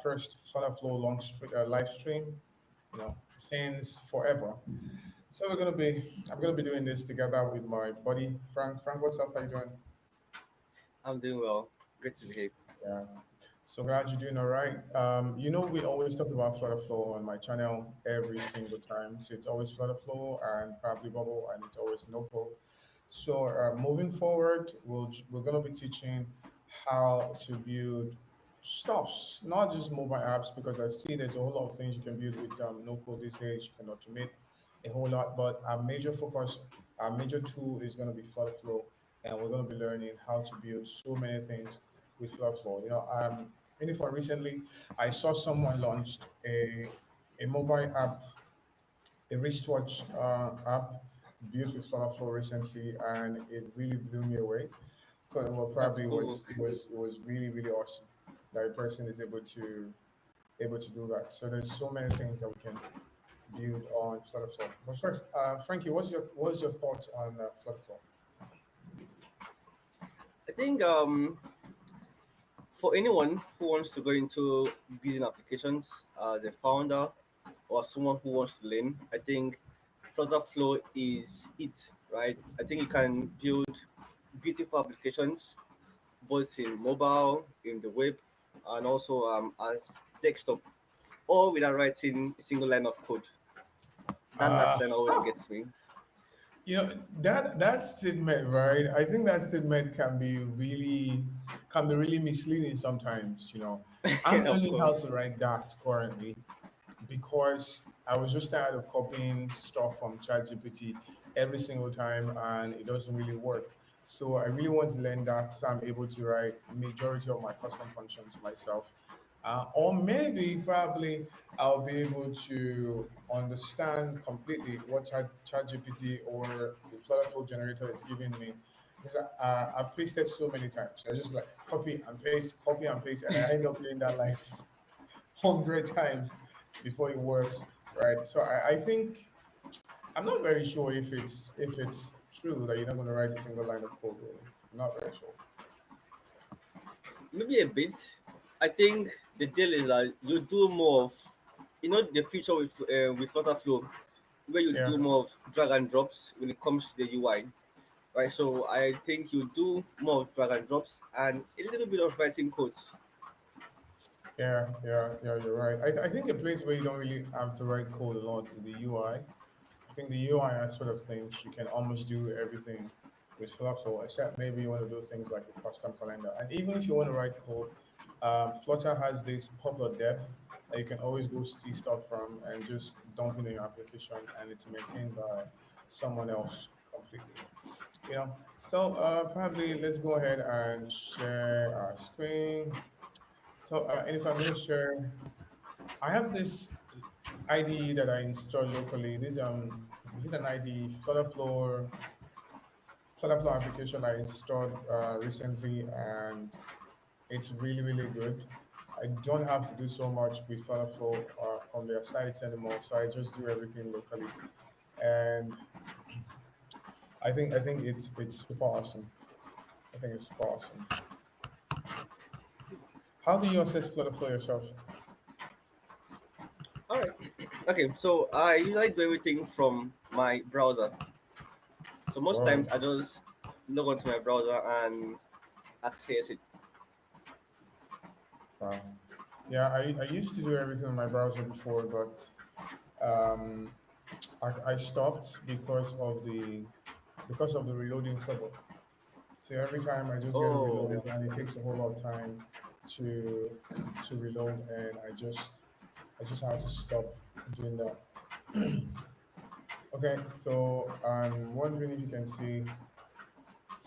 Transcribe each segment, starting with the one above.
first Flutterflow live stream, since forever. So I'm gonna be doing this together with my buddy Frank. Frank, what's up? How you doing? I'm doing well. Great to be here. Yeah. So glad you're doing all right. We always talk about Flutterflow on my channel every single time. So it's always Flutterflow and probably Bubble, and it's always Noco. So moving forward, we're gonna be teaching how to build stuffs, not just mobile apps, because I see there's a whole lot of things you can build with Noco these days. You can automate a whole lot, but our major tool is gonna be Flutterflow, and we're gonna be learning how to build so many things with Flutterflow. For recently, I saw someone launched a mobile app, a wristwatch app built with Flutterflow recently, and it really blew me away. So That's cool. it was really really awesome that a person is able to do that. So there's so many things that we can build on Flutterflow. But first, Frankie, what's your thoughts on Flutterflow? I think for anyone who wants to go into building applications as a founder or someone who wants to learn, I think Flutterflow is it, right? I think you can build beautiful applications both in mobile, in the web, and also as desktop, all without writing a single line of code. That last Uh, line always gets me. that statement, right? I think that statement can be really misleading sometimes. I'm Of learning how to course. write that currently because I was just tired of copying stuff from ChatGPT every single time, and it doesn't really work. So I really want to learn that, so I'm able to write majority of my custom functions myself. Or maybe probably I'll be able to understand completely what ChatGPT or the Flutterflow generator is giving me, because I've pasted so many times. I just like copy and paste, and I end up doing that like 100 times before it works, right? So I think I'm not very sure if it's true that you're not going to write a single line of code. Really, I'm not very sure. Maybe a bit. I think the deal is that you do more of, the feature with Flutterflow, where you Yeah, do more of drag and drops when it comes to the UI, right? So I think you do more of drag and drops and a little bit of writing codes. yeah. You're right. I think a place where you don't really have to write code a lot is the UI. I think the UI aspect of things, you can almost do everything with Flutterflow, except maybe you want to do things like a custom calendar. And even if you want to write code, Flutter has this popular dev that you can always go see stuff from and just dump it in your application, and it's maintained by someone else completely. So probably let's go ahead and share our screen. So, and if I'm going to share, I have this IDE that I installed locally. This is it an IDE Flutterflow application I installed recently, and it's really really good. I don't have to do so much with Flutterflow from their site anymore, so I just do everything locally, and I think it's super awesome. I think it's super awesome. How do you access Flutterflow yourself? All right. Okay. So I usually do everything from my browser. So most times Whoa. I just log onto my browser and access it. Wow. Yeah, I used to do everything on my browser before, but um, I stopped because of the reloading trouble. So every time I just get to Oh, reload, and it takes a whole lot of time to to reload, and I just have to stop doing that. Okay, so I'm wondering if you can see.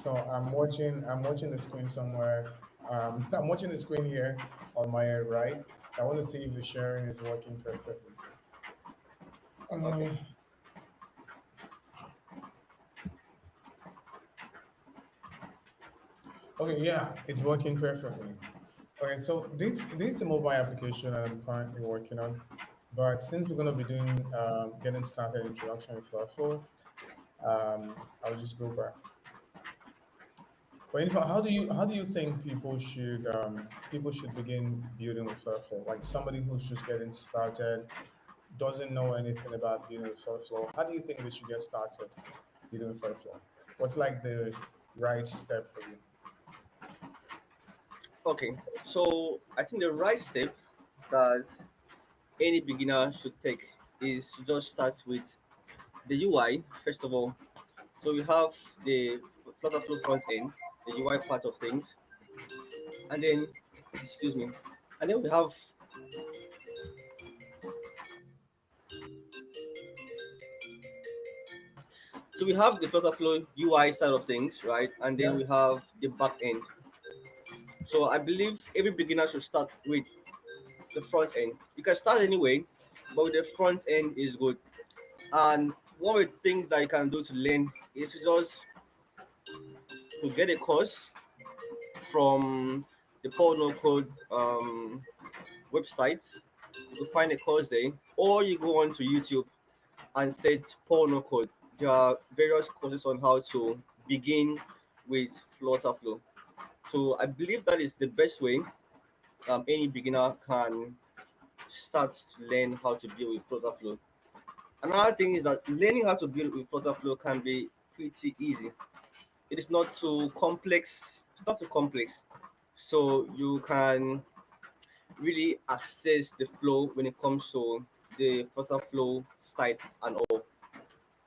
So I'm watching the screen somewhere. I'm watching the screen here on my right. So I want to see if the sharing is working perfectly. okay. Uh, okay, yeah, it's working perfectly. Okay, so this is a mobile application I'm currently working on, but since we're gonna be doing getting started introduction with Flutterflow, I'll just go back. But in fact, how do you think people should begin building with Flutterflow? Like somebody who's just getting started, doesn't know anything about building with Flutterflow. How do you think they should get started building with Flutterflow? What's like the right step for you? Okay, so I think the right step that any beginner should take is to just start with the UI first of all. So we have the Flutterflow front end, the UI part of things, and then excuse me, and then we have we have the Flutterflow UI side of things, right? And then Yeah. we have the back end. So I believe every beginner should start with the front end. You can start anyway, but with the front end is good. And one of the things that you can do to learn is to just to get a course from the Paul No Code website. You can find a course there, or you go onto YouTube and search Paul No Code. There are various courses on how to begin with Flutterflow. So I believe that is the best way any beginner can start to learn how to build with Flutterflow. Another thing is that learning how to build with Flutterflow can be pretty easy. It is not too complex. It's not too complex. So you can really access the flow when it comes to the Flutterflow site and all.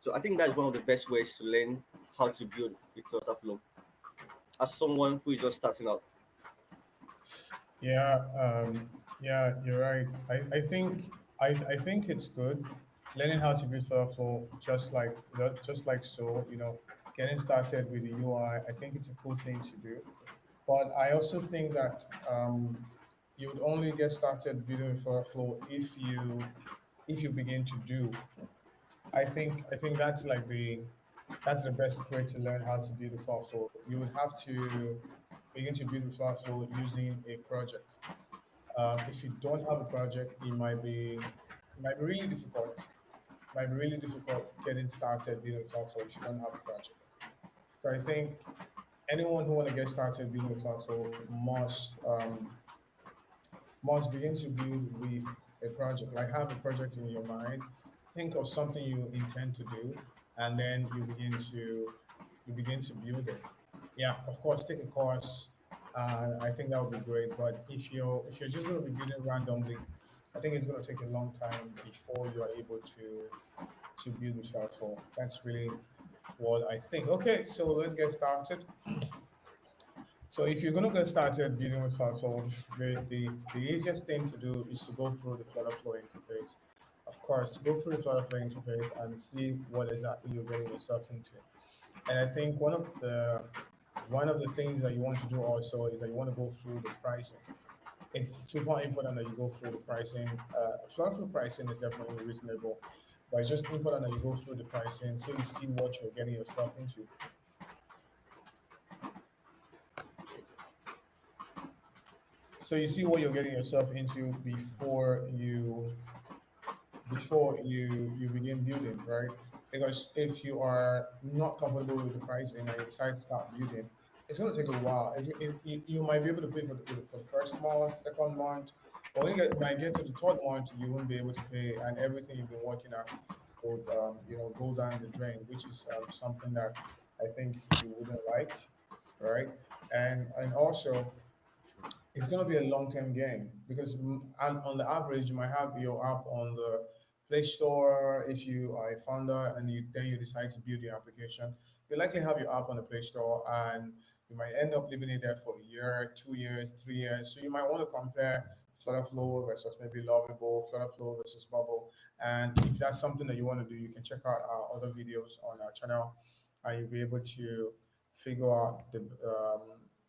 So I think that's one of the best ways to learn how to build with Flutterflow as someone who is just starting out. Yeah, yeah, you're right. I think it's good learning how to build Flutterflow just like so, getting started with the UI. I think it's a cool thing to do. But I also think that you would only get started building with Flutterflow if you begin to do. I think that's the best way to learn how to build a Flutterflow. You would have to begin to build a Flutterflow using a project. If you don't have a project, it might be really difficult. It might be really difficult getting started building a Flutterflow if you don't have a project. So I think anyone who want to get started building a Flutterflow must begin to build with a project. Like have a project in your mind, think of something you intend to do, and then you begin to build it. Yeah, of course, take a course. I think that would be great. But if you're just going to be building randomly, I think it's going to take a long time before you are able to build with Salesforce. That's really what I think. Okay, so let's get started. So if you're going to get started building with Flutterflow, the easiest thing to do is to go through the Flutterflow interface. Of course, to go through the Flutterflow interface and see what exactly you're getting yourself into. And I think one of the things that you want to do also is that you want to go through the pricing. It's super important that you go through the pricing. Flutterflow pricing is definitely reasonable, but it's just important that you go through the pricing so you see what you're getting yourself into. So you see what you're getting yourself into before you begin building, right? Because if you are not comfortable with the pricing and you decide to start building, it's going to take a while. You might be able to pay for the first month, second month, but when might get to the third month, you won't be able to pay, and everything you've been working at would go down the drain, which is something that I think you wouldn't like, right? And also it's going to be a long-term game because on the average, you might have your app on the Play Store if you are a founder and then you decide to build your application. You likely have your app on the Play Store and you might end up leaving it there for a year, 2 years, 3 years. So you might want to compare Flutterflow versus maybe Lovable, Flutterflow versus Bubble. And if that's something that you want to do, you can check out our other videos on our channel and you'll be able to figure out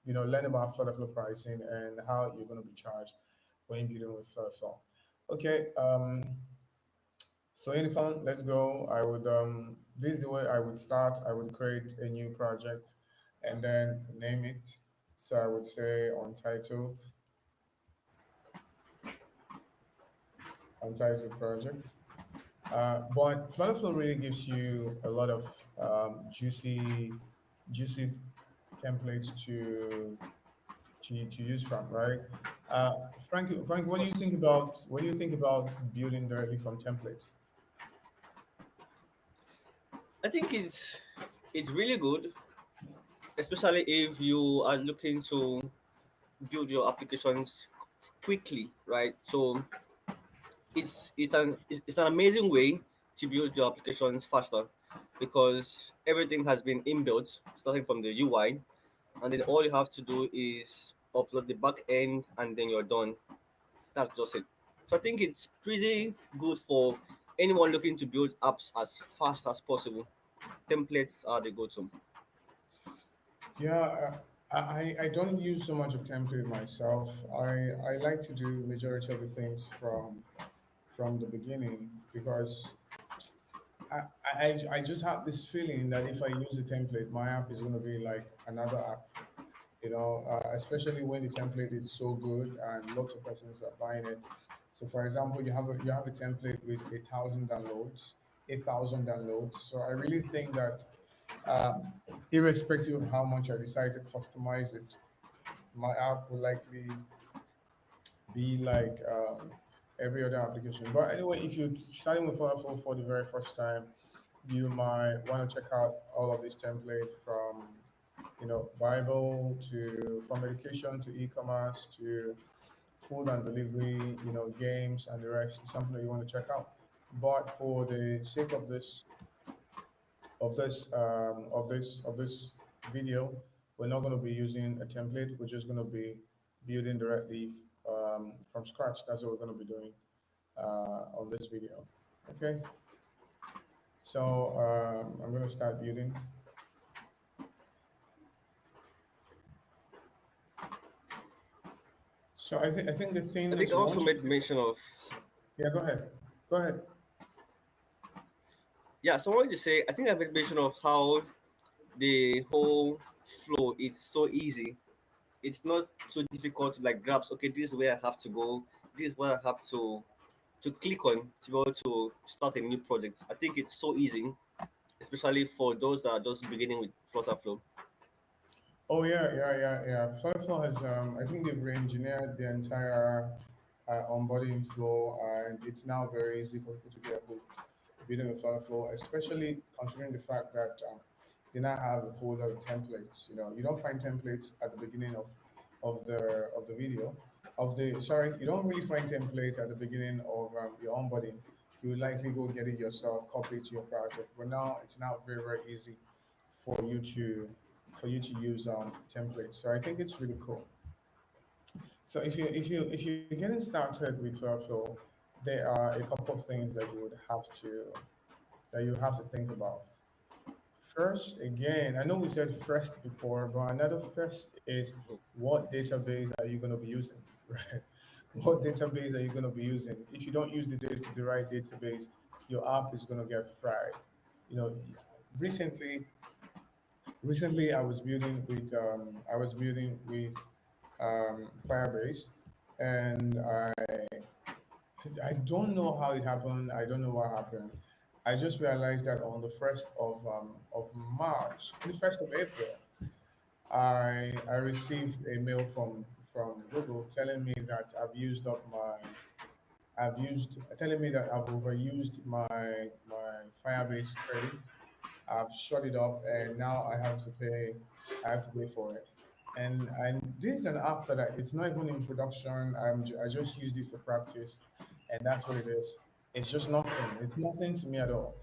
learn about Flutterflow pricing and how you're going to be charged when you're dealing with Flutterflow. Okay, so Unifon, let's go. This is the way I would start. I would create a new project and then name it. So I would say untitled project. But Flutterflow really gives you a lot of juicy templates to use from, right? Uh, Frank, Of course. what do you think about building directly from templates? I think it's really good, especially if you are looking to build your applications quickly, right? So it's an amazing way to build your applications faster because everything has been inbuilt starting from the UI, and then all you have to do is upload the back end and then you're done. That's just it. So I think it's pretty good for anyone looking to build apps as fast as possible. Templates are the go-to. Yeah, I don't use so much of template myself. I like to do majority of the things from the beginning because I, I just have this feeling that if I use a template, my app is going to be like another app, especially when the template is so good and lots of persons are buying it. So, for example, you have a template with 1,000 downloads. So, I really think that um, irrespective of how much I decide to customize it, my app will likely be like every other application. But anyway, if you're starting with Flutterflow for the very first time, you might want to check out all of this template from Bible to from education to e-commerce to food and delivery, games and the rest is something that you want to check out. But for the sake of this video, we're not going to be using a template. We're just going to be building directly from scratch. That's what we're going to be doing on this video. Okay, so I'm going to start building. So I think the I thing think is I also once made mention of, yeah, go ahead. Go ahead. yeah, so I wanted to say, I think I made mention of how the whole flow is so easy. It's not so difficult to like grasp, okay, this is where I have to go, this is what I have to click on to be able to start a new project. I think it's so easy, especially for those that are just beginning with Flutterflow. Oh yeah. Flutterflow has I think they've re-engineered the entire onboarding flow, and it's now very easy for people to get hooked building with Flutterflow, especially considering the fact that they now have a whole lot of templates. You don't find templates at the beginning of the video of the sorry, you don't really find templates at the beginning of your onboarding. You would likely go get it yourself, copy it to your project. But now it's now very easy for you to use templates. So I think it's really cool. So if you're getting started with Flutterflow, there are a couple of things that you have to think about. First, again, I know we said first before, but another first is what database are you going to be using, right? What database are you going to be using? If you don't use the right database, your app is going to get fried. You know, recently recently I was building with Firebase, and I don't know how it happened. I don't know what happened. I just realized that on the first of March, on the first of April, I received a mail from Google telling me that I've used telling me that I've overused my Firebase credit. I've shut it up, and now I have to pay for it. And this is an app that it's not even in production. I just used it for practice, and that's what it is. It's just nothing. It's nothing to me at all.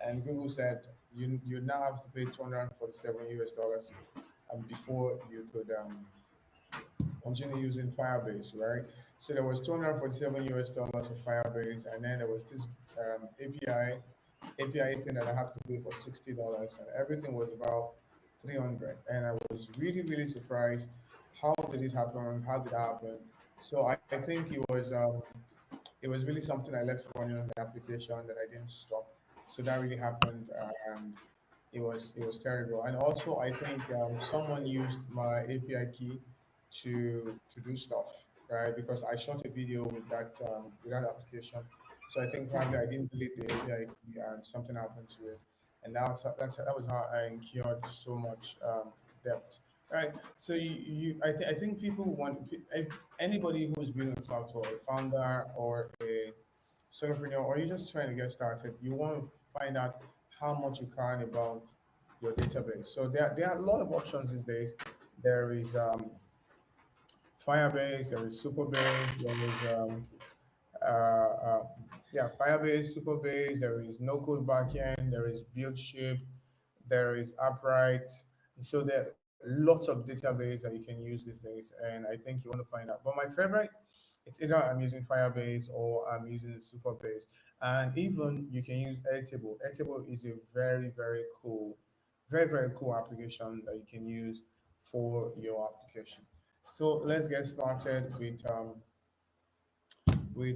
And Google said you now have to pay 247 US dollars before you could continue using Firebase, right? So there was 247 US dollars for Firebase, and then there was this API thing that I have to pay for $60, and everything was about 300. And I was really surprised. How did this happen? How did it happen? So I think it was really something I left running on the application that I didn't stop. So that really happened, and it was terrible. And also, I think someone used my API key to do stuff, right? Because I shot a video with that application. So I think probably I didn't delete the API key and something happened to it. And that was how I incurred so much debt Right. So I think people anybody who's building a cloud for a founder or a solopreneur, or you're just trying to get started, you want to find out how much you can about your database. So there are a lot of options these days. There is Firebase, there is Superbase, there is uh, yeah, Firebase, Superbase, there is no code backend, there is BuildShip, there is Upright. So there are lots of database that you can use these days, and I think you want to find out. But my favorite, it's either I'm using Firebase or I'm using Superbase, and even you can use Airtable. Airtable is a very cool application that you can use for your application. So let's get started with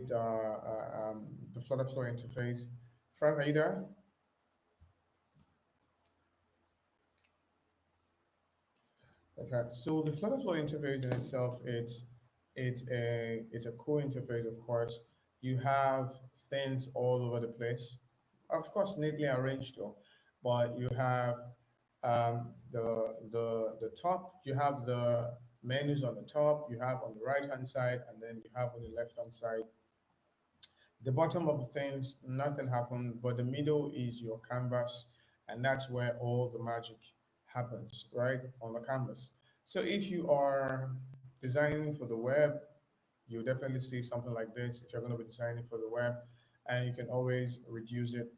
the Flutterflow interface. Frank, are you there? Okay. So the Flutterflow interface in itself, it's a cool interface. Of course, you have things all over the place. Of course, neatly arranged though, but you have the top. You have the menus on the top. You have on the right hand side, and then you have on the left hand side the bottom of the things, nothing happened, but the middle is your canvas, and that's where all the magic happens, right? On the canvas. So if you are designing for the web, you'll definitely see something like this if you're going to be designing for the web, and you can always reduce it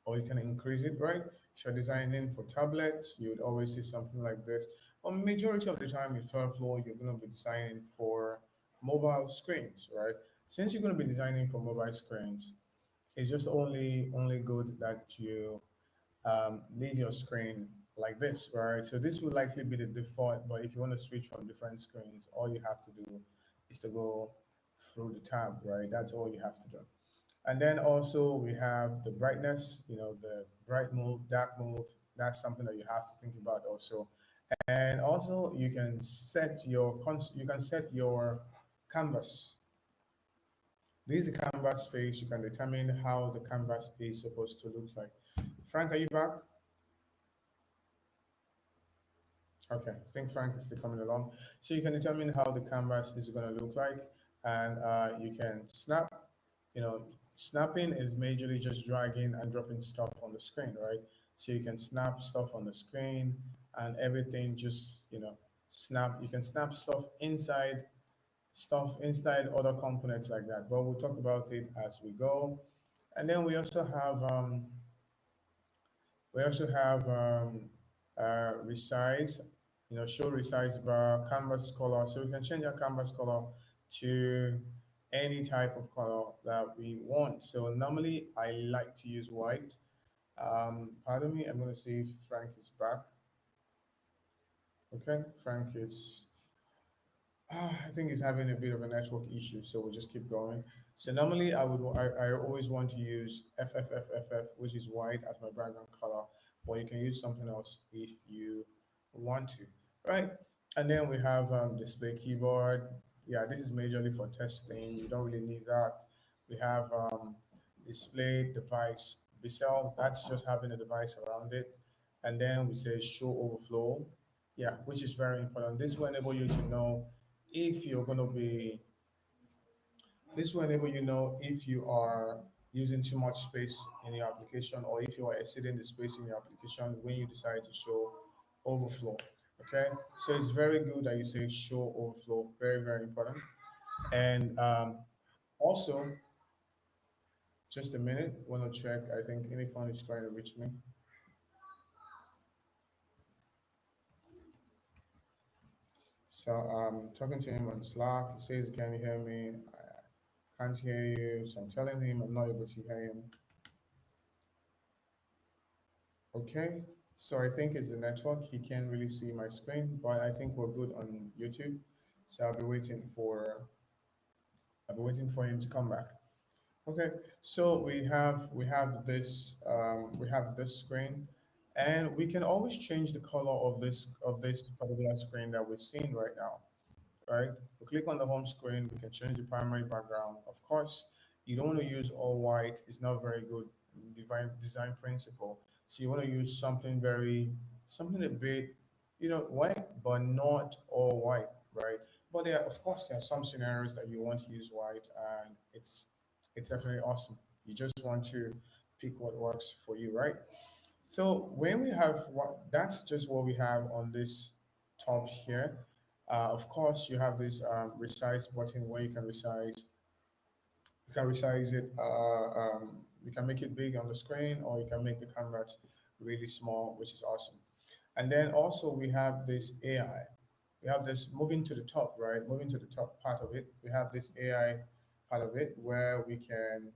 or you can increase it, right? If you're designing for tablets, you would always see something like this. But majority of the time in Flow, you're going to be designing for mobile screens, right? Since you're going to be designing for mobile screens, it's just only good that you leave your screen like this, right? So this will likely be the default, but if you want to switch from different screens, all you have to do is to go through the tab, right? That's all you have to do. And then also we have the brightness, the bright mode, dark mode. That's something that you have to think about also. And also you can set your canvas. This is the canvas space. You can determine how the canvas is supposed to look like. Frank, are you back? Okay, I think Frank is still coming along. So you can determine how the canvas is going to look like, and you can snap. You know, snapping is majorly just dragging and dropping stuff on the screen, right? So you can snap stuff on the screen, and everything just snap. You can snap stuff inside other components like that. But we'll talk about it as we go. And then we also have resize, show resize bar, canvas color. So we can change our canvas color to any type of color that we want. So normally I like to use white. Pardon me, I'm going to see if Frank is back. Okay, Frank is I think he's having a bit of a network issue, so we'll just keep going. So normally I always want to use FFFFF, which is white, as my background color, or you can use something else if you want to, right? And then we have display keyboard. Yeah, this is majorly for testing. You don't really need that. We have display device Bicel. That's just having a device around it. And then we say show overflow. Yeah, which is very important. This will enable you to know if you're going to be this will enable you know if you are using too much space in your application or if you are exceeding the space in your application when you decide to show overflow. Okay, so it's very good that you say show overflow, very important. And also, just a minute, want to check. I think anyone is trying to reach me. So I'm talking to him on Slack. He says, can you hear me? I can't hear you. So I'm telling him I'm not able to hear him. Okay, so I think it's the network. He can't really see my screen, but I think we're good on YouTube. So I'll be waiting for him to come back. Okay, so we have this screen, and we can always change the color of this particular screen that we're seeing right now. Right? We click on the home screen, we can change the primary background. Of course, you don't want to use all white. It's not very good design principle. So you want to use something a bit. white, but not all white, right? But there, of course, there are some scenarios that you want to use white, and it's definitely awesome. You just want to pick what works for you, right? So when we have what, that's just what we have on this top here. Of course, you have this resize button where you can resize it. You can make it big on the screen, or you can make the canvas really small, which is awesome. And then also we have this AI. We have this moving to the top, right? Moving to the top part of it. We have this AI part of it where we can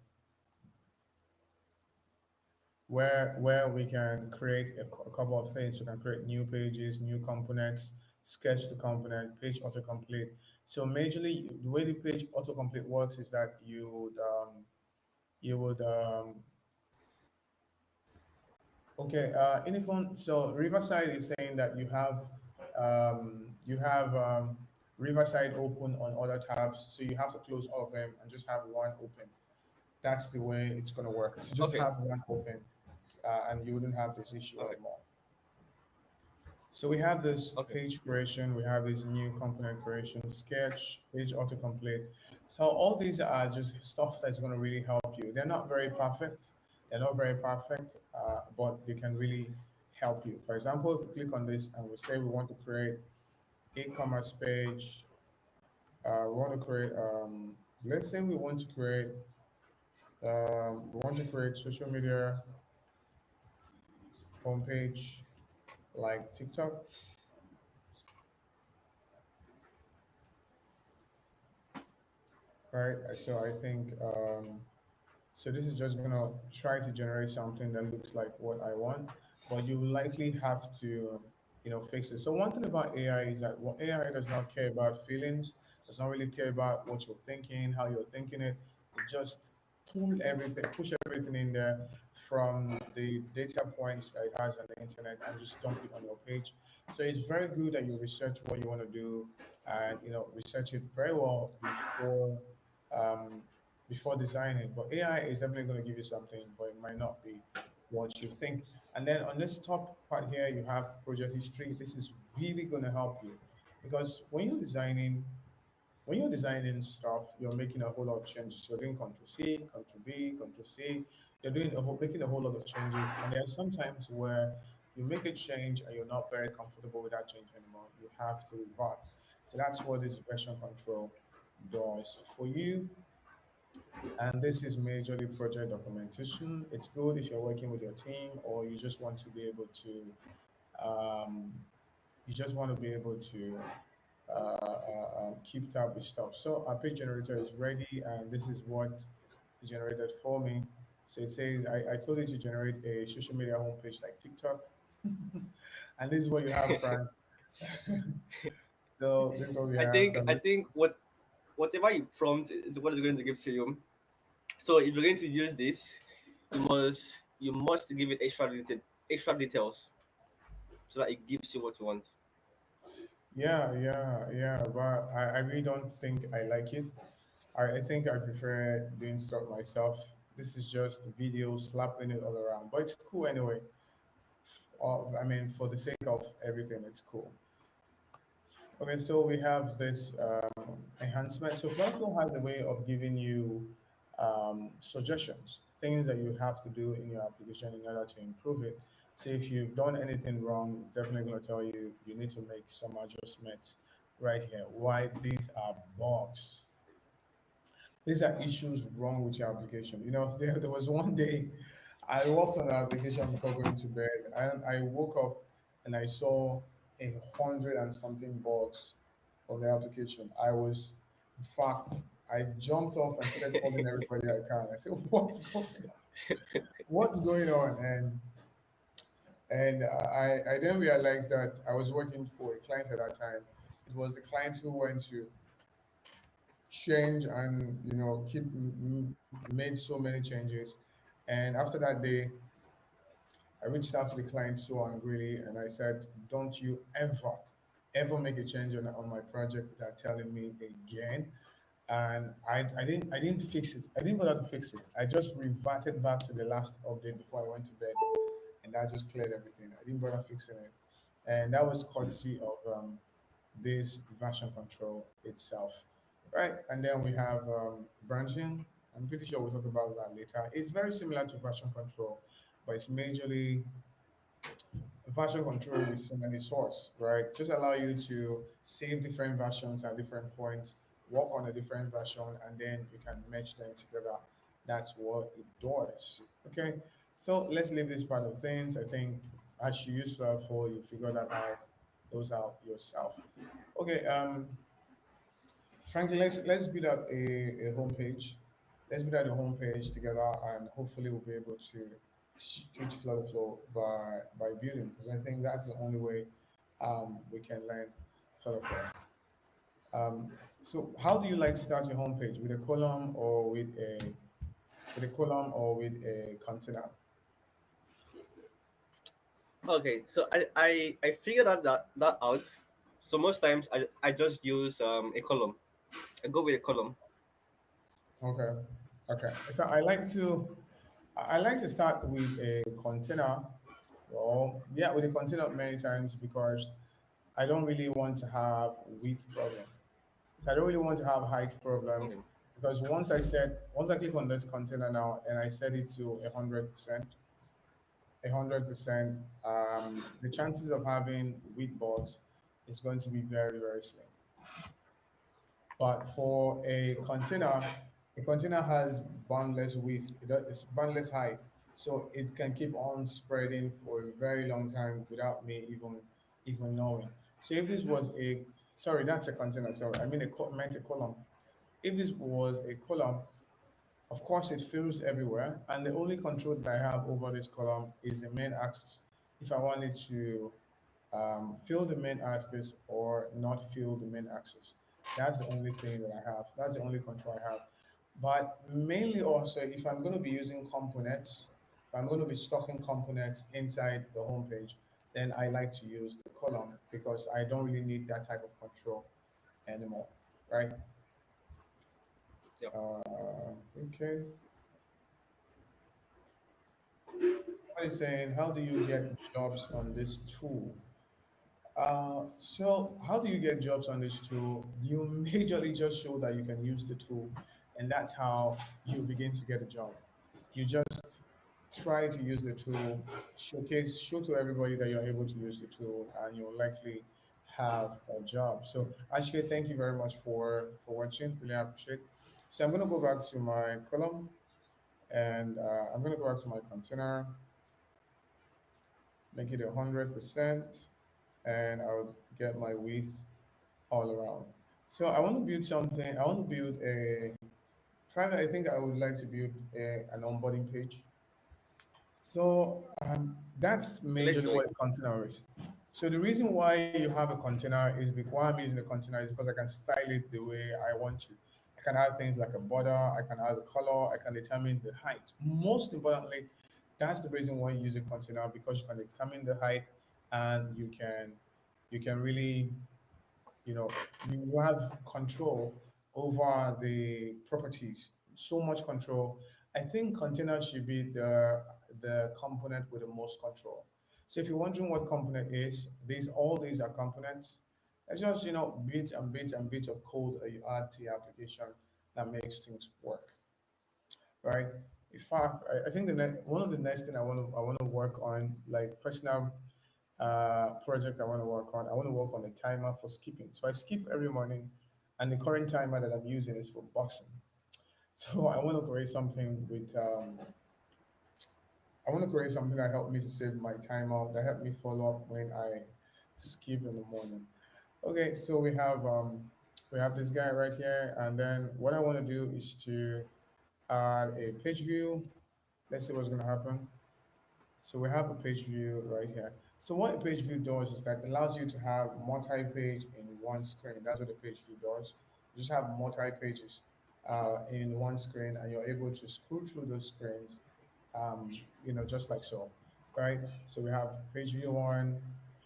create a couple of things. We can create new pages, new components, sketch the component, page autocomplete. So majorly, the way the page autocomplete works is that you would okay, Inifon, so Riverside is saying that you have Riverside open on other tabs, so you have to close all of them and just have one open. That's the way it's going to work. So just Okay. have one open, and you wouldn't have this issue Okay. anymore. So we have this Okay. page creation, we have this new component creation, sketch, page autocomplete. So all these are just stuff that's going to really help you. They're not very perfect. They're not very perfect, but they can really help you. For example, if we click on this and we say we want to create e-commerce page, we want to create, let's say we want to create social media homepage like TikTok, right? So I think so this is just gonna try to generate something that looks like what I want, but you will likely have to, fix it. So one thing about AI is that what AI does not care about feelings, does not really care about what you're thinking, how you're thinking it. It just push everything in there from the data points that it has on the internet and just dump it on your page. So it's very good that you research what you want to do and research it very well um, before designing. But AI is definitely going to give you something, but it might not be what you think. And then on this top part here, you have project history. This is really going to help you because when you're designing stuff, you're making a whole lot of changes. You're doing Control C, Control B, Control C. You're making a whole lot of changes, and there are some times where you make a change and you're not very comfortable with that change anymore. You have to revert. So that's what this version control does for you. And this is majorly project documentation. It's good if you're working with your team or um, you just want to be able to keep tab with stuff. So our page generator is ready, and this is what it generated for me. So it says, I told it to generate a social media homepage like TikTok. And this is what you have, Frank. So this is what we I have. think So I'm I just, think whatever you prompt is what it's going to give to you. So if you're going to use this, you must give it extra details so that it gives you what you want. yeah, yeah, yeah. But I really don't think I like it. I think I prefer doing stuff myself. This is just video slapping it all around, but it's cool anyway. I mean, for the sake of everything, it's cool. Okay, so we have this enhancement. So Flutterflow has a way of giving you suggestions, things that you have to do in your application in order to improve it. So if you've done anything wrong, it's definitely going to tell you you need to make some adjustments right here. Why these are bugs. These are issues wrong with your application. There was one day I worked on the application before going to bed, and I woke up and I saw 100 and something bugs on the application. In fact, I jumped up and started calling everybody I can. I said, "What's going on? What's going on?" And I then realized that I was working for a client at that time. It was the client who went to change and made so many changes. And after that day, I reached out to the client so angrily and I said, "Don't you ever make a change on my project without telling me again." And I didn't fix it. I didn't bother to fix it. I just reverted back to the last update before I went to bed, and that just cleared everything. I didn't bother fixing it. and that was courtesy of this version control itself, right? And then we have branching. I'm pretty sure we'll talk about that later. It's very similar to version control, but it's majorly version control with so many source, right? Just allow you to save different versions at different points, work on a different version, and then you can match them together. That's what it does. Okay. So let's leave this part of things. I think as you use Flutterflow, you figure that out, those out yourself. Okay. Frankly, let's build up a homepage. Let's build out a homepage together, and hopefully we'll be able to teach Flutterflow by building, because I think that's the only way we can learn Flutterflow. Um, so, how do you like to start your homepage, with a column or with a container? Okay, so I figured out that out. So most times I just use a column. I go with a column. Okay, okay. So I like to start with a container. Well, yeah, with a container many times because I don't really want to have width problem. So I don't really want to have height problem, Okay. because once I click on this container now and I set it to 100%, the chances of having width boards is going to be very, very slim. But for a container has boundless width, it's boundless height. So it can keep on spreading for a very long time without me even knowing. So if this was a, sorry, that's a container, sorry, I mean meant a column. If this was a column, of course it fills everywhere, and the only control that I have over this column is the main axis. If I wanted to fill the main axis or not fill the main axis. That's the only thing that I have. That's the only control I have. But mainly also, if I'm going to be using components, if I'm going to be stocking components inside the homepage, then I like to use the column because I don't really need that type of control anymore, right? Yep. Okay. What is saying? How do you get jobs on this tool? So how do you get jobs on this tool? You majorly just show that you can use the tool, and that's how you begin to get a job. You just try to use the tool, show to everybody that you're able to use the tool, and you'll likely have a job. So actually, thank you very much for watching. Really appreciate. So I'm gonna go back to my column, and I'm gonna go back to my container, make it 100%, and I'll get my width all around. So I want to build something. I want to build a. Finally, I think I would like to build an onboarding page. So that's Let's majorly do it. what a container is. So the reason why you have a container is because why I'm using a container is because I can style it the way I want to. I can add things like a border. I can add a color. I can determine the height. Most importantly, that's the reason why you use a container, because you can determine the height, and you can really, you have control over the properties, so much control. I think container should be the component with the most control. So if you're wondering what component is, all these are components. It's just, bits and bits and bits of code that you add to your application that makes things work, right? In fact, I think one of the next thing I want to work on, like personal project I want to work on. I want to work on a timer for skipping. So I skip every morning, and the current timer that I'm using is for boxing. So I want to create something that help me to save my time out, that help me follow up when I skip in the morning. Okay, so we have this guy right here, and then what I want to do is to add a page view. Let's see what's going to happen. So we have a page view right here. So what a page view does is that it allows you to have multi-page in one screen. That's what a page view does. You just have multi-pages in one screen, and you're able to scroll through those screens, just like so, right? So we have page view one,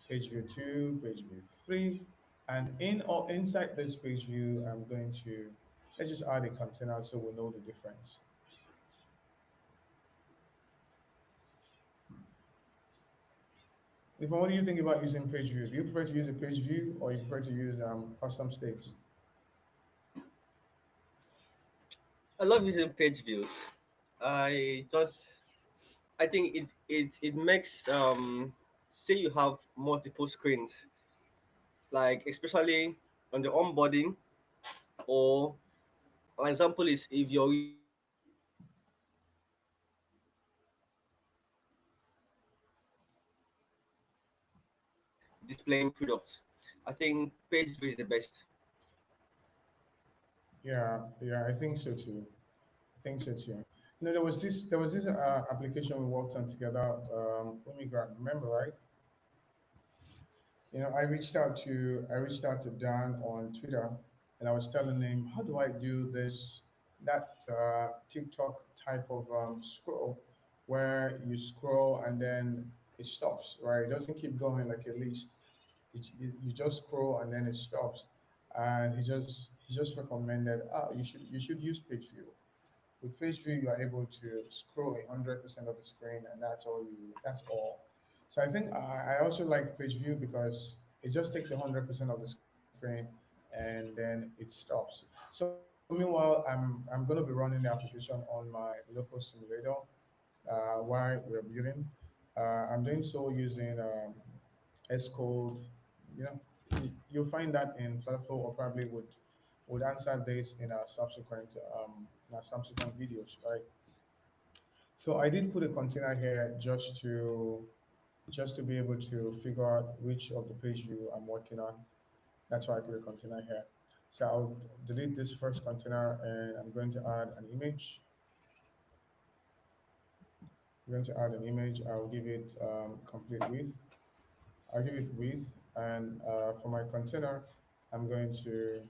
page view two, page view three, and in or inside this page view, I'm going to let's just add a container so we know the difference. If what do you think about using page view? Do you prefer to use a page view or you prefer to use custom states? I love using page views. I just I think it makes say you have multiple screens, like especially on the onboarding, or an example is if you're using displaying products. I think page view is the best. Yeah, yeah, I think so too. I think so too. There was this application we worked on together. Let me grab. Remember, right? I reached out to Dan on Twitter, and I was telling him, how do I do this that TikTok type of scroll, where you scroll and then it stops, right? It doesn't keep going like a list. You just scroll and then it stops. And he just recommended, you should use page view. With page view, you are able to scroll 100% of the screen, and that's all. So I think I also like page view because it just takes 100% of the screen and then it stops. So meanwhile, I'm going to be running the application on my local simulator while we're building. I'm doing so using S code. You know, you'll find that in Flutterflow, or probably would answer this in our subsequent videos, right? So I did put a container here just to be able to figure out which of the page view I'm working on. That's why I put a container here. So I'll delete this first container and I'm going to add an image. I'm going to add an image. I'll give it complete width. I'll give it width, and for my container, I'm going to,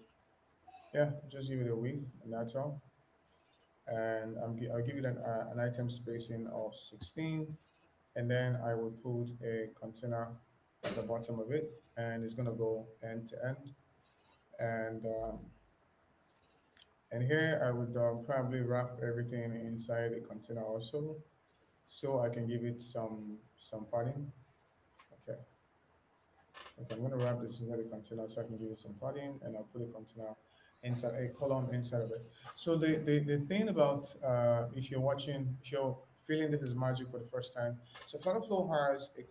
yeah, just give it a width, and that's all. And I'll give it an item spacing of 16, and then I will put a container at the bottom of it, and it's going to go end to end. And and here I would probably wrap everything inside a container also, so I can give it some padding. Okay. Okay, I'm going to wrap this inside a container so I can give it some padding, and I'll put a container inside a column inside of it. So the thing about if you're feeling this is magic for the first time, so Flutterflow has a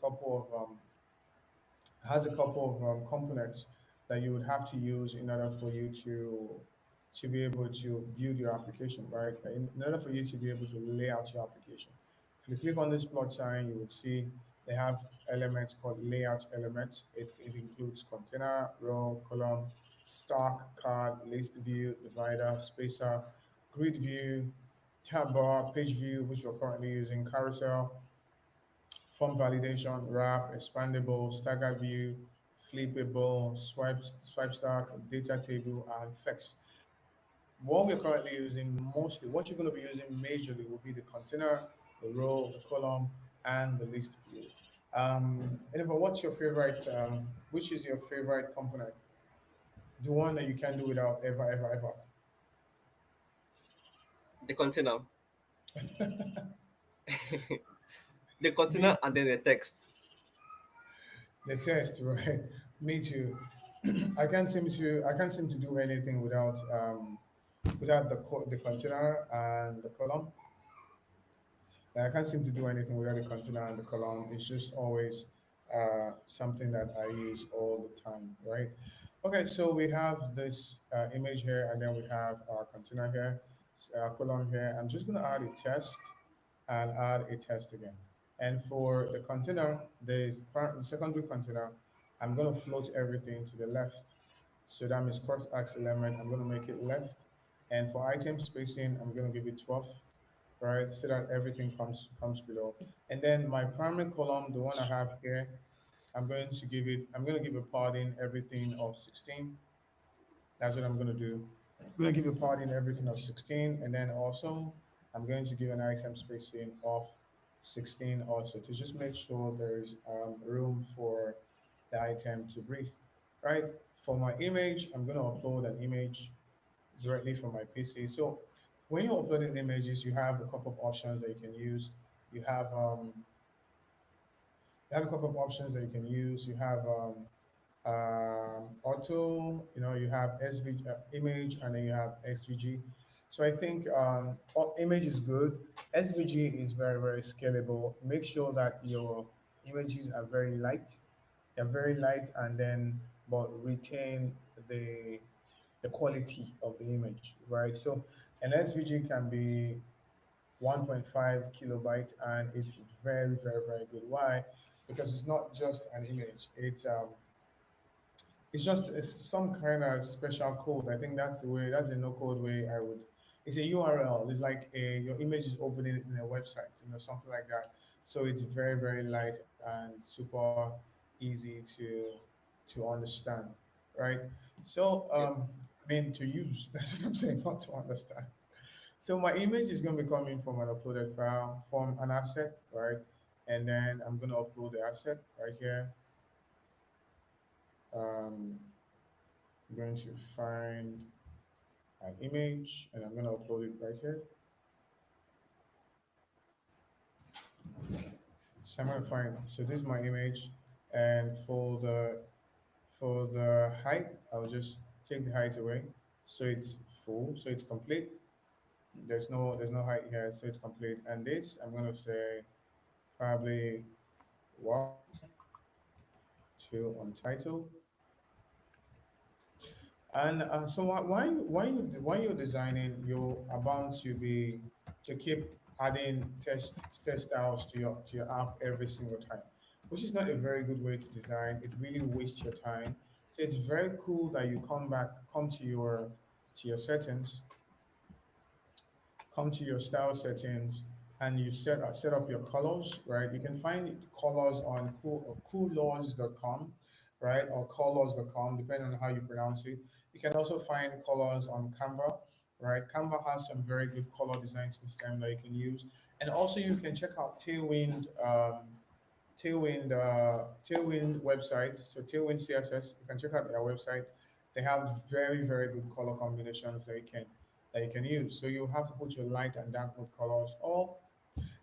couple of components that you would have to use in order for you to be able to build your application, right? In order for you to be able to lay out your application. If you click on this plot sign, you would see they have elements called layout elements. It includes container, row, column, stock, card, list view, divider, spacer, grid view, tab bar, page view, which we're currently using, carousel, form validation, wrap, expandable, stagger view, flippable, swipe stack, data table, and flex. What we're currently using mostly, what you're going to be using majorly will be the container, the row, the column, and the list view. Anyway, which is your favorite component? The one that you can't do without ever, ever, The container, ever. the container, Me, and then the text. the test, right? Me too. I can't seem to do anything without the container and the column. I can't seem to do anything without the container and the column. It's just always something that I use all the time, right? Okay, so we have this image here, and then we have our container here, column here. I'm just going to add a test and add a test again. And for the container, the secondary container, I'm going to float everything to the left. So that means cross axis element, I'm going to make it left. And for item spacing, I'm going to give it 12, right? So that everything comes below. And then my primary column, the one I have here, I'm going to give a padding everything of 16. That's what I'm going to do. I'm going to give a padding everything of 16. And then also, I'm going to give an item spacing of 16 also to just make sure there's room for the item to breathe, right? For my image, I'm going to upload an image directly from my PC. So when you're uploading images, you have a couple of options that you can use. You have You have a couple of options that you can use. You have auto, you have SVG, image, and then you have XVG. So I think image is good. SVG is very, very scalable. Make sure that your images are very light. They're very light, and then but retain the the quality of the image, right? So an SVG can be 1.5 kilobyte, and it's very, very, very good. Why? Because it's not just an image. It's some kind of special code. I think that's the way. That's the no code way I would. It's a URL. It's like your image is opening in a website, something like that. So it's very, very light and super easy to understand, right? So Yep. I mean to use. That's what I'm saying, not to understand. So my image is going to be coming from an uploaded file, from an asset, right? And then I'm going to upload the asset right here. Um, I'm going to find an image and I'm going to upload it right here. So I'm going to find, so this is my image, and for the height, I'll just take the height away. So it's full, so it's complete. There's no height here, so it's complete. And this, I'm going to say probably welcome to Untitled. And so why you're designing, you are bound to be to keep adding test styles to your app every single time, which is not a very good way to design. It really wastes your time. So it's very cool that you come to your settings, come to your style settings, and you set up your colors, right? You can find colors on coolors.com, right? Or colors.com, depending on how you pronounce it. You can also find colors on Canva, right? Canva has some very good color design system that you can use. And also you can check out Tailwind website. So Tailwind CSS, you can check out their website. They have very, very good color combinations that you can use. So you have to put your light and dark mode colors, or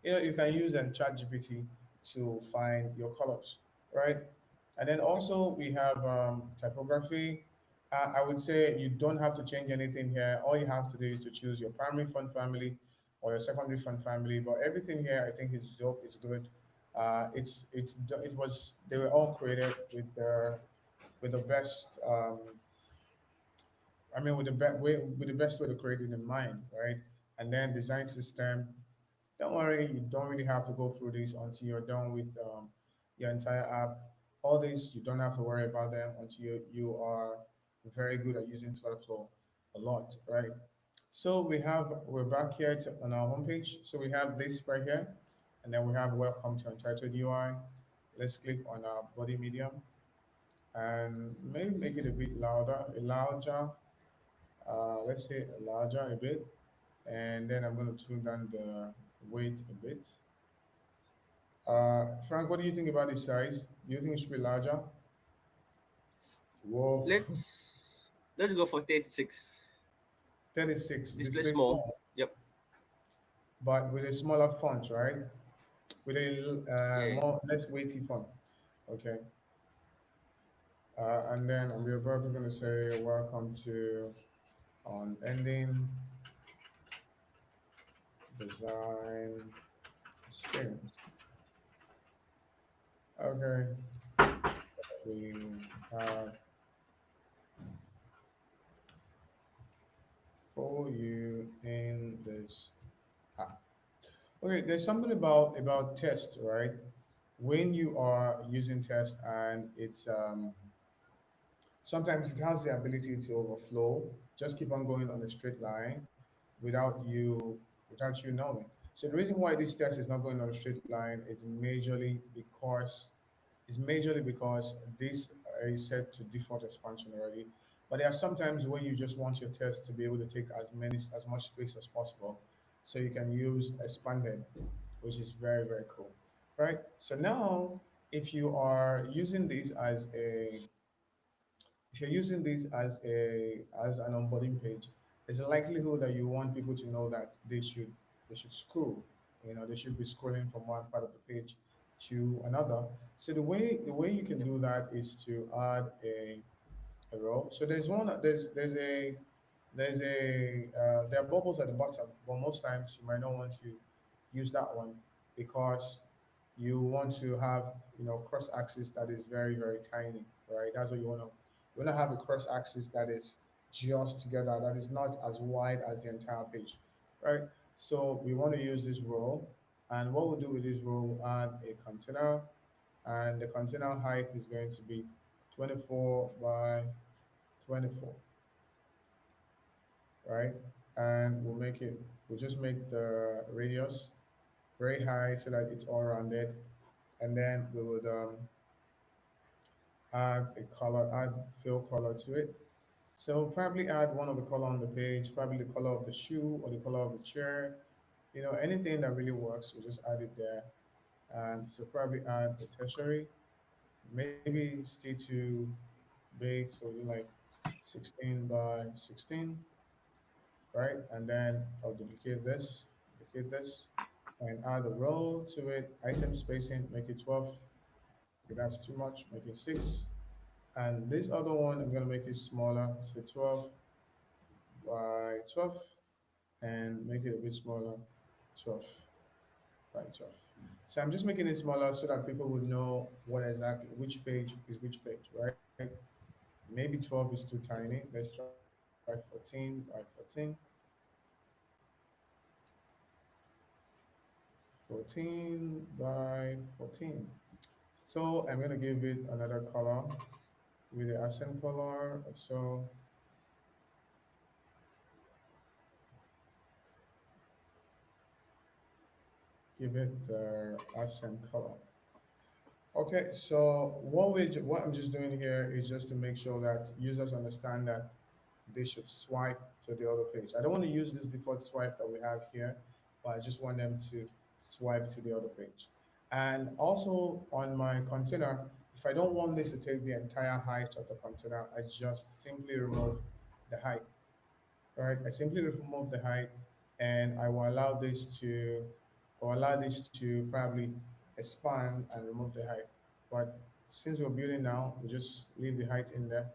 you can use an chat GPT to find your colors, right? And then also we have typography. I would say you don't have to change anything here. All you have to do is to choose your primary font family or your secondary font family. But everything here, I think, is dope. It's good. It was they were all created with the best. I mean, with the best way to create it in mind, right? And then design system. Don't worry, you don't really have to go through this until you're done with your entire app. All these, you don't have to worry about them until you are very good at using Flutterflow a lot, right? So we're back here on our homepage. So we have this right here, and then we have welcome to Untitled UI. Let's click on our body medium and maybe make it a bit larger. Let's say larger a bit, and then I'm going to tune down the weight a bit. Frank, what do you think about this size? Do you think it should be larger? Whoa, Let's go for 36. 36, Display display small. small, Yep. but with a smaller font, right? With a Yeah. more less weighty font. Okay. And then we're probably going to say welcome to on ending design experience. Okay. We have for you in this app. Okay, there's something about test, right? When you are using test and it's sometimes it has the ability to overflow, just keep on going on a straight line without you knowing. So the reason why this test is not going on a straight line is majorly because this is set to default expansion already. But there are sometimes when you just want your test to be able to take as much space as possible. So you can use expanded, which is very, very cool. Right? So now if you are using this as a if you're using this as an onboarding page, there's a likelihood that you want people to know that they should scroll. They should be scrolling from one part of the page to another. So the way you can Yep. do that is to add a row. So there's there are bubbles at the bottom, but most times you might not want to use that one because you want to have cross axis that is very very tiny, right? That's what you want to have a cross axis that is just together, that is not as wide as the entire page, right? So we want to use this row, and what we'll do with this row, we'll add a container, and the container height is going to be 24 by 24, right? And we'll just make the radius very high so that it's all rounded. And then we would add fill color to it. So probably add one of the color on the page, probably the color of the shoe or the color of the chair. Anything that really works, we'll just add it there. And so probably add a tertiary, maybe stay too big, so we do like 16 by 16, right? And then I'll duplicate this, and add a row to it. Item spacing, make it 12. Okay, that's too much, make it 6. And this other one, I'm gonna make it smaller, so 12 by 12, and make it a bit smaller, 12 by 12. So I'm just making it smaller so that people would know what exactly, which page is which page, right? Maybe 12 is too tiny. Let's try 14 by 14. 14 by 14. So I'm going to give it another color with the accent color. So give it the accent color. Okay, so what I'm just doing here is just to make sure that users understand that they should swipe to the other page. I don't want to use this default swipe that we have here, but I just want them to swipe to the other page. And also on my container, if I don't want this to take the entire height of the container, I just simply remove the height, right? I simply remove the height, and I will allow this to probably expand and remove the height. But since we're building now, we just leave the height in there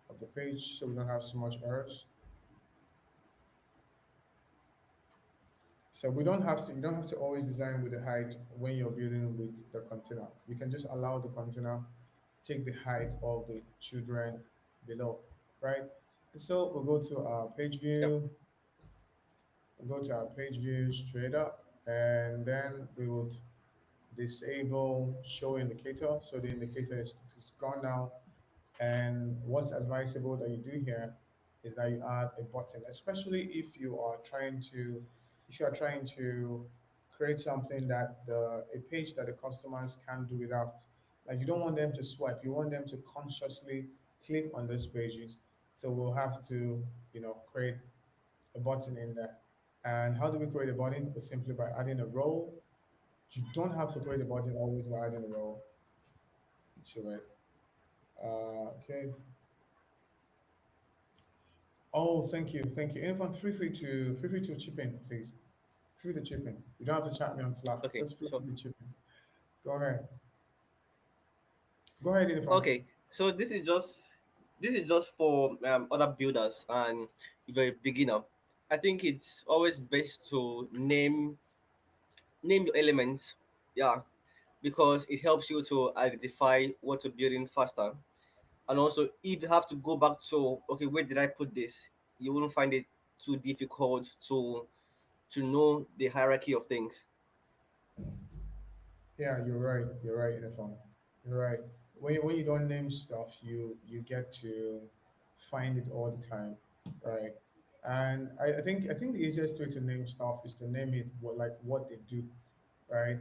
of the page so we don't have so much errors. So you don't have to always design with the height when you're building with the container. You can just allow the container take the height of the children below, right? And so we'll go to our page Yep. view, we'll go to our page view straight up, and then we would disable show indicator. So the indicator is gone now. And what's advisable that you do here is that you add a button, especially if you are trying to create something that a page that the customers can do without. Like you don't want them to swipe, you want them to consciously click on those pages. So we'll have to, create a button in there. And how do we create a button? It's simply by adding a row. You don't have to create a button always by adding a row to it. Okay. Oh, thank you. Anyone, feel free to chip in, please. Feel free to chip in. You don't have to chat me on Slack. Okay. Just feel So free to chip in. Go ahead. Go ahead, Uniform. okay. So this is just for other builders and if you're a beginner. I think it's always best to name your elements. Yeah, because it helps you to identify what you're building faster. And also, if you have to go back to okay, where did I put this? You wouldn't find it too difficult to know the hierarchy of things. Yeah, you're right. You're right, Uniform. You're right. When you don't name stuff, you get to find it all the time, right? And I think the easiest way to name stuff is to name it what they do, right?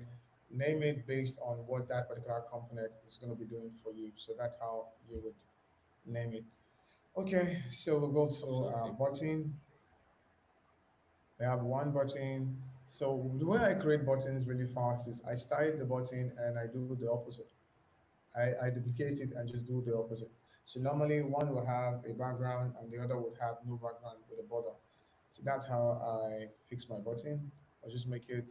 Name it based on what that particular component is going to be doing for you. So that's how you would name it. Okay, so we'll go to Absolutely. button. We have one button. So the way I create buttons really fast is I style the button and I do the opposite. I duplicate it and just do the opposite. So normally one will have a background and the other would have no background with a border. So that's how I fix my button. I'll just make it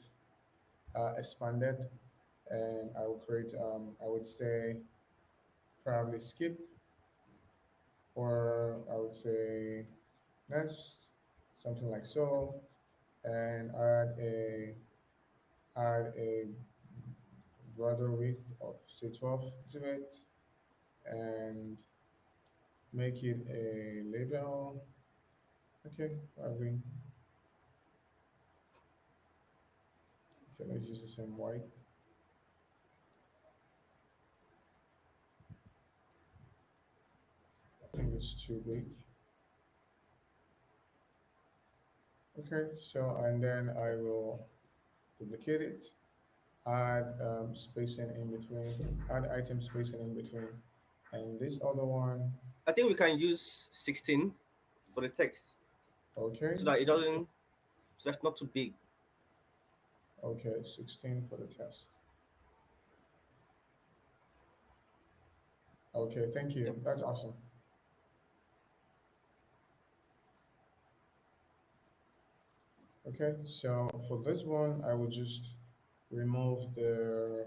expanded, and I will create, I would say probably skip, or I would say next, something like so, and add a border width of say 12 to it, and make it a label. Okay, probably. Okay, let's use the same white. I think it's too big. Okay, so and then I will duplicate it, add spacing in between, add item spacing in between, and this other one. I think we can use 16 for the text Okay, so that it doesn't, so that's not too big. okay, 16 for the test. Okay, thank Yep. you. That's awesome. Okay, so for this one, I will just remove the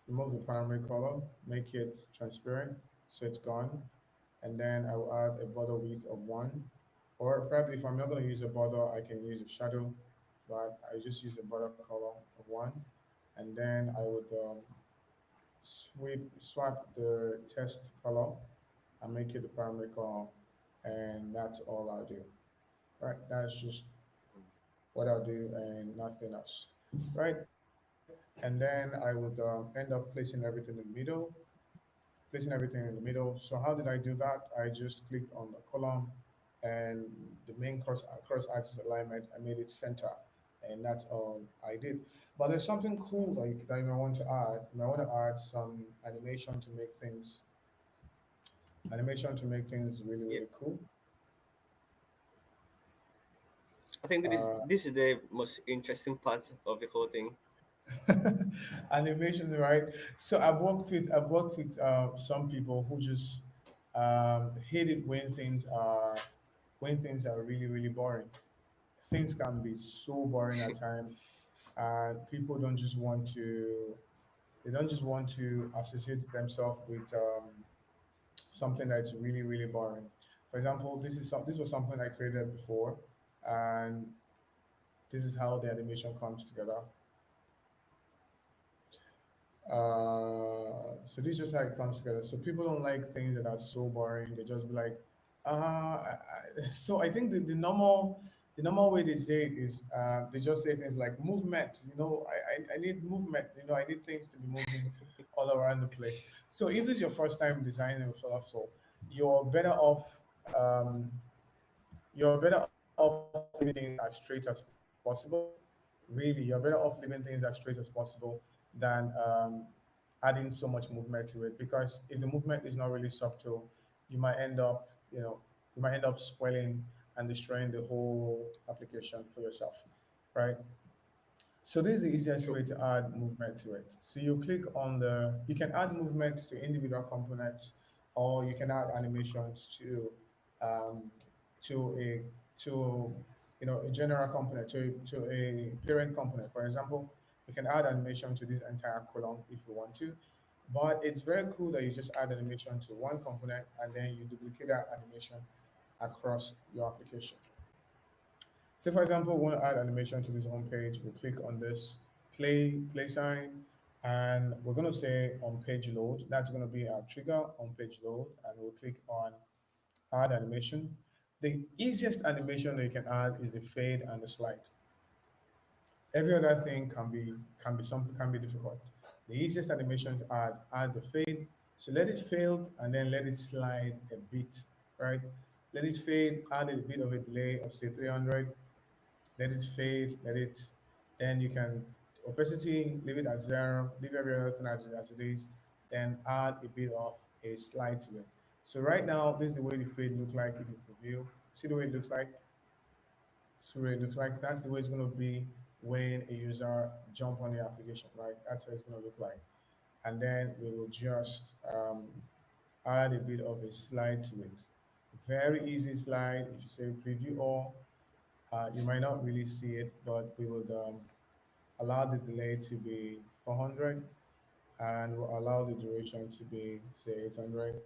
remove the primary color, make it transparent, so it's gone, and then I will add a border width of one, or probably if I'm not going to use a border, I can use a shadow, but I just use a border color of one, and then I would swap the test color and make it the primary color, and that's all I'll do. Right, that's just what I'll do and nothing else. Right, and then I would end up placing everything in the middle, So how did I do that? I just clicked on the column and the main cross axis alignment. I made it center, and that's all I did. But there's something cool like that you might want to add. You might want to add some animation to make things really Yeah. really cool. I think Uh, this is the most interesting part of the whole thing. animation, right? So I've worked with some people who just hate it when things are really really boring. Things can be so boring at times, and people don't just want to associate themselves with something that's really really boring. For example, this was something I created before, and this is how the animation comes together. So this is just how it comes together. So people don't like things that are so boring. They just be like, so I think the normal way they say it is they just say things like movement. I need movement. I need things to be moving all around the place. So if this is your first time designing with Flutterflow, you're better off um, you're better off leaving things as straight as possible. Really, you're better off leaving things as straight as possible than adding so much movement to it. Because if the movement is not really subtle, you might end up, you might end up spoiling and destroying the whole application for yourself, right? So this is the easiest True. way to add movement to it. So you can add movement to individual components, or you can add animations um, to to a general component, to a parent component. For example, you can add animation to this entire column if you want to, but it's very cool that you just add animation to one component and then you duplicate that animation across your application. Say for example, we want to add animation to this home page. We'll click on this play sign, and we're going to say on page load. That's going to be our trigger on page load, and we'll click on add animation. The easiest animation that you can add is the fade and the slide. Every other thing can be difficult. The easiest animation to add the fade. So let it fade and then let it slide a bit, right? Let it fade, add a bit of a delay of say 300, let it fade, then you can opacity, leave it at zero, leave every other thing as it is, then add a bit of a slide to it. So right now, this is the way the fade looks like in the preview. See the way it looks like? See what it looks like? That's the way it's going to be when a user jump on the application, right? That's how it's going to look like. And then we will just add a bit of a slide to it. Very easy slide. If you say preview all, you might not really see it, but we would allow the delay to be 400. and we'll allow the duration to be, say, 800.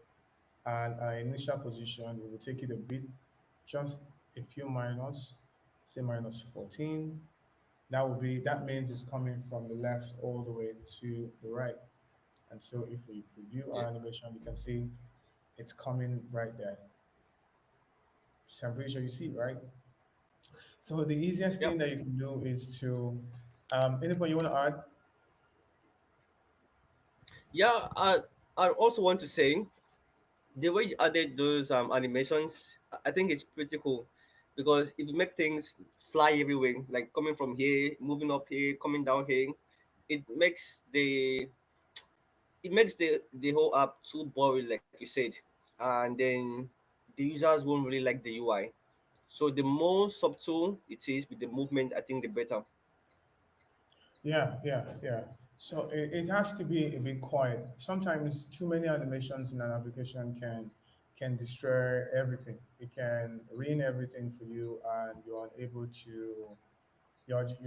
And our initial position, we will take it a bit, just a few minus, say minus 14. That means it's coming from the left all the way to the right. And so if we preview Yeah. our animation, you can see it's coming right there. So I'm pretty sure you see, right? So the easiest Yep. thing that you can do is to, anything you want to add? Yeah. I also want to say the way you added those animations, I think it's pretty cool because it will make things fly everywhere, like coming from here, moving up here, coming down here. It makes the whole app too boring, like you said, and then the users won't really like the UI. So the more subtle it is with the movement, I think the better. Yeah, yeah, yeah. So it has to be a bit quiet. Sometimes too many animations in an application can destroy everything. It can ruin everything for you, and you're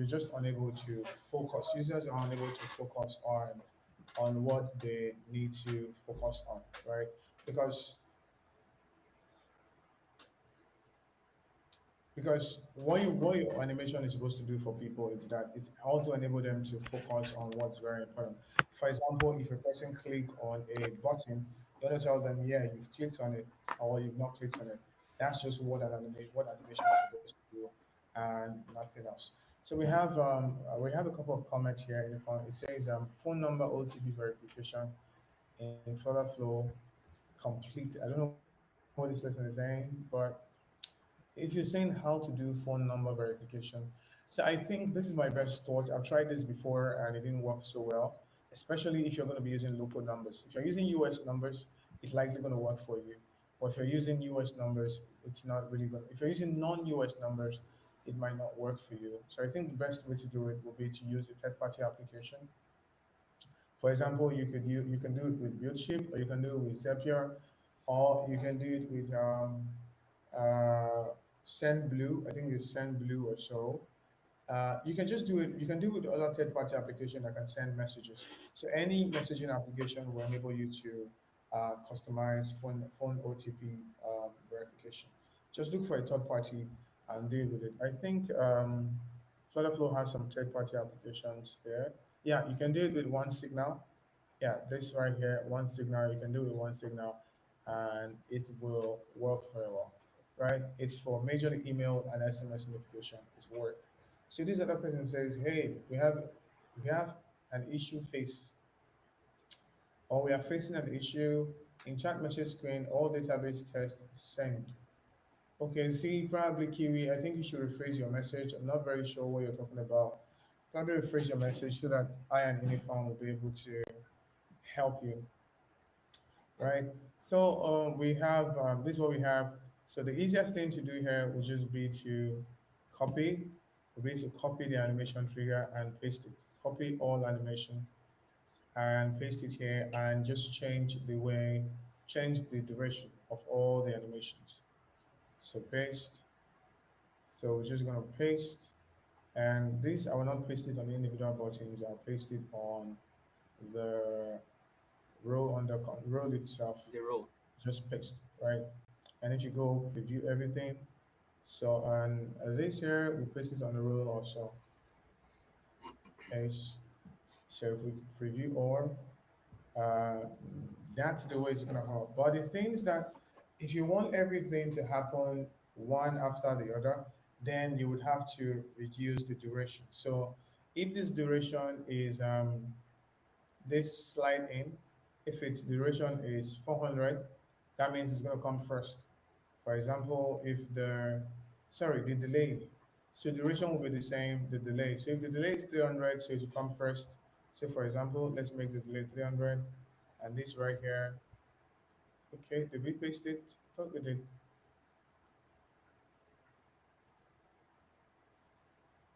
just unable to focus. Users are unable to focus on what they need to focus on, right? Because what your animation is supposed to do for people is that it's also enable them to focus on what's very important. For example, if a person click on a button, you want to tell them, yeah, you've clicked on it or you've not clicked on it. That's just what animation is supposed to do, and nothing else. So we have a couple of comments here in the phone. It says phone number OTP verification in Flutterflow complete. I don't know what this person is saying, but if you're saying how to do phone number verification, so I think this is my best thought. I've tried this before and it didn't work so well, especially if you're going to be using local numbers. If you're using US numbers, it's likely going to work for you. But if you're using US numbers, it's not really going to. If you're using non-US numbers, it might not work for you. So I think the best way to do it will be to use a third-party application. For example, you can do it with BuildShip, or you can do it with Zapier, or you can do it with SendBlue. I think it's SendBlue or so. You can just do it. You can do it with other third-party application that can send messages. So any messaging application will enable you to customize phone OTP verification. Just look for a third party and deal with it. I think Flutterflow has some third-party applications here. Yeah, you can do it with one signal. Yeah, this right here, one signal. You can do it with one signal, and it will work very well. Right? It's for majorly email and SMS notification. It's work. So this other person says, "Hey, we have an issue face, or we are facing an issue in chat message screen. All database test send." Okay, see, probably Kiwi. I think you should rephrase your message. I'm not very sure what you're talking about. Probably rephrase your message so that I and Inifan will be able to help you, right? So we have this is what we have. So the easiest thing to do here would just be to copy, would be to copy the animation trigger and paste it. Copy all animation and paste it here and just change the duration of all the animations. So paste. So we're just gonna paste, and this I will not paste it on the individual buttons. I'll paste it on the row itself. The role. Just paste, right? And if you go preview everything, so on this here, we paste it on the row also. Paste. So if we preview all, uh, that's the way it's gonna come up. But the thing is that if you want everything to happen one after the other, then you would have to reduce the duration. So if this duration is this slide in, if its duration is 400, that means it's going to come first. For example, if the delay, so duration will be the same, the delay. So if the delay is 300, so it will come first. So for example, let's make the delay 300, and this right here, okay, did we paste it? I thought we did.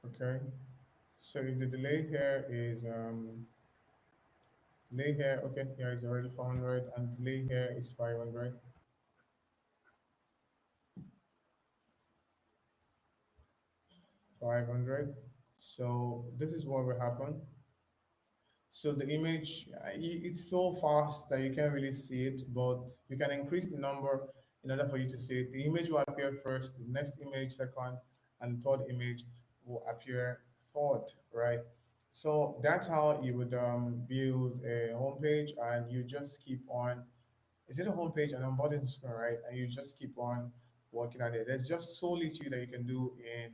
Okay, so if the delay here, okay, here is already 400, and delay here is 500. 500. So this is what will happen. So the image, it's so fast that you can't really see it, but you can increase the number in order for you to see it. The image will appear first, the next image second, and third image will appear third, right? So that's how you would build a homepage, and you just keep on. Is it a homepage and onboarding screen, right? And you just keep on working at it. There's just so little that you can do in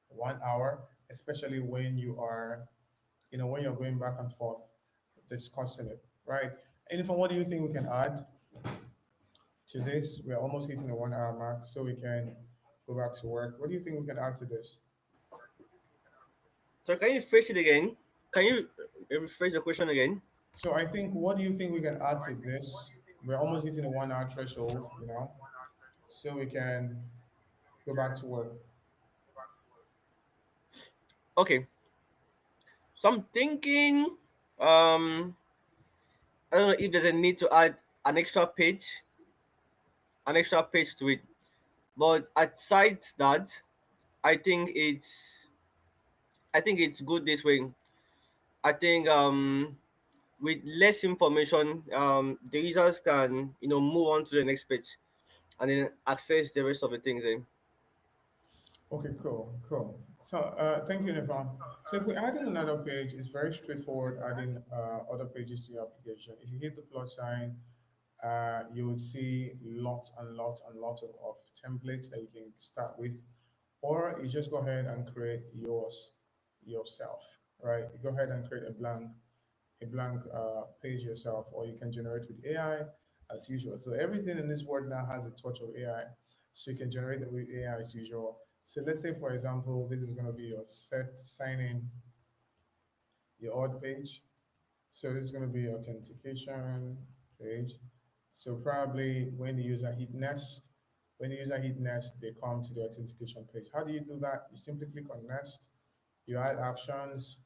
1 hour, especially when you are, when you're going back and forth discussing it, right? And from what do you think we can add to this? We're almost hitting the 1 hour mark, so we can go back to work. What do you think we can add to this? So can you rephrase it again? Can you rephrase the question again? So I think, what do you think we can add to this? We're almost hitting the 1 hour threshold, so we can go back to work. Okay. So I'm thinking, um, I don't know if there's a need to add an extra page, an extra page to it. But aside that, I think it's, I think it's good this way. I think with less information, the users can move on to the next page and then access the rest of the things. Eh? Okay, cool, cool. So thank you, Nifan. So if we add in another page, it's very straightforward adding other pages to your application. If you hit the plus sign, you will see lots and lots and lots of templates that you can start with, or you just go ahead and create yours yourself, right? You go ahead and create a blank page yourself, or you can generate with AI as usual. So everything in this world now has a touch of AI, so you can generate it with AI as usual. So let's say, for example, this is going to be your set sign in, your odd page. So this is going to be authentication page. So probably when the user hit next, they come to the authentication page. How do you do that? You simply click on next, you add actions,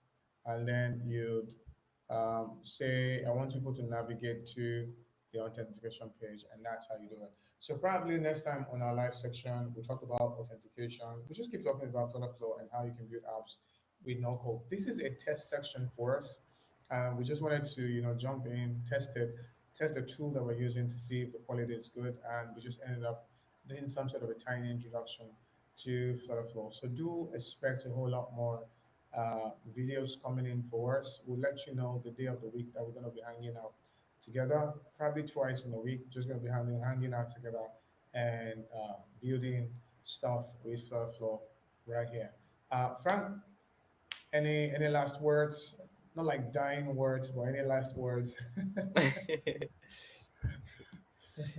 and then you'd say, I want people to navigate to the authentication page, and that's how you do it. So probably next time on our live section, we'll talk about authentication. We just keep talking about Flutterflow and how you can build apps with no code. This is a test section for us. We just wanted to, jump in, test the tool that we're using to see if the quality is good, and we just ended up doing some sort of a tiny introduction to Flutterflow. So do expect a whole lot more videos coming in for us. We'll let you know the day of the week that we're going to be hanging out together, probably twice in a week. Just going to be hanging out together and building stuff with Flutterflow right here. Frank, any last words? Not like dying words, but any last words?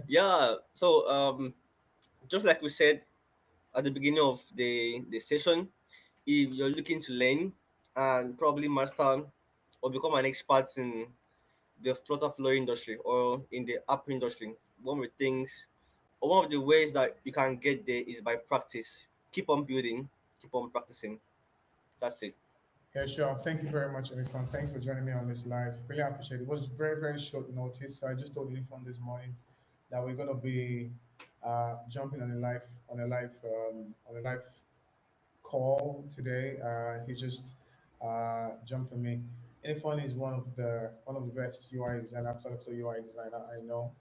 Yeah. So just like we said at the beginning of the session, if you're looking to learn and probably master or become an expert in the flutter flow industry or in the app industry, one of the things or one of the ways that you can get there is by practice. Keep on building, keep on practicing. That's it. Yeah, sure. Thank you very much, Elifan. Thank you for joining me on this live. Really appreciate it. It was very, very short notice. So I just told Elifan this morning that we're gonna be jumping on a live call today. He just jumped on me. Elifan is one of the best UI designer, Flutterflow UI designer I know,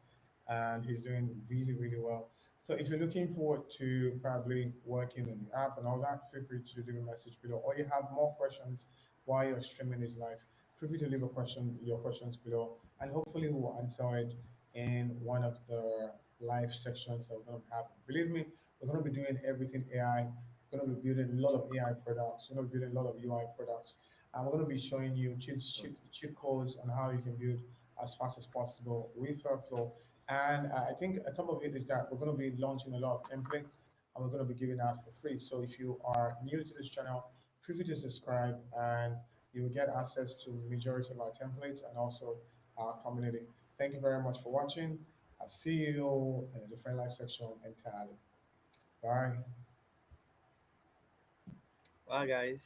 and he's doing really, really well. So if you're looking forward to probably working on the app and all that, feel free to leave a message below. Or you have more questions while you're streaming this live, feel free to leave your questions below, and hopefully we'll answer it in one of the live sections that we're going to have. Believe me, we're going to be doing everything AI. We're going to be building a lot of AI products. We're going to be building a lot of UI products. And we're going to be showing you cheat codes on how you can build as fast as possible with Airflow. And I think on top of it is that we're going to be launching a lot of templates, and we're going to be giving out for free. So if you are new to this channel, feel free to subscribe, and you will get access to majority of our templates and also our community. Thank you very much for watching. I'll see you in a different live section entirely. Bye. Bye, guys.